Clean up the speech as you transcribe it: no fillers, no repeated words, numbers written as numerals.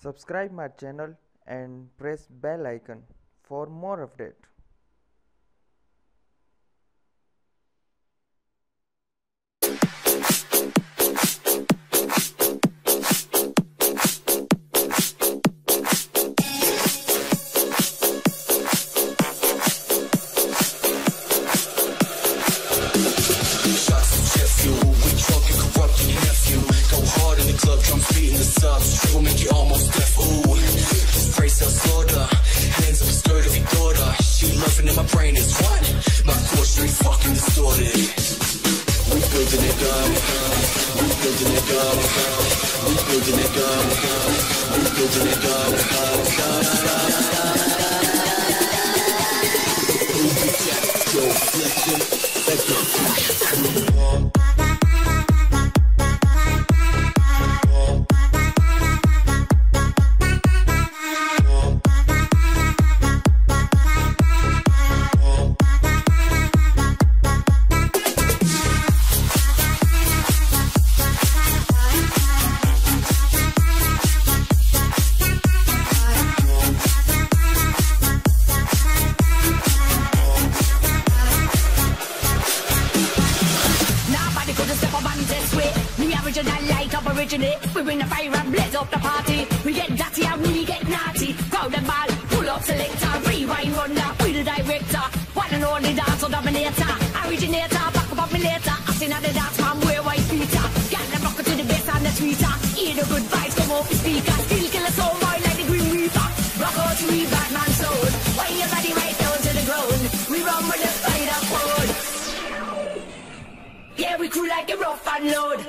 Subscribe my channel and press bell icon for more update. Will make you almost deaf. Ooh, this praise self slaughter. Hands up, skirt of your daughter. She loving in my brain is what? My thoughts straight fucking distorted. We building it up. We building it up. We building it up. We building it up. Move it, jack, go, flexion, let go. We bring the fire and blaze up the party. We get dirty and we get naughty. Crowd and ball, pull up selector, rewind runner, we the director. One and only dancer dominator, originator, back up me later. I seen at the dance man wear white Peter. Got them rocker to the bass and the tweeter. Hear the good vibes come off the speaker. Still kill us all boy like the Green Reaper. Rock out to we Batman soul. Wind your body right down to the ground. We run with the spider code. Yeah, we crew like a rough and load.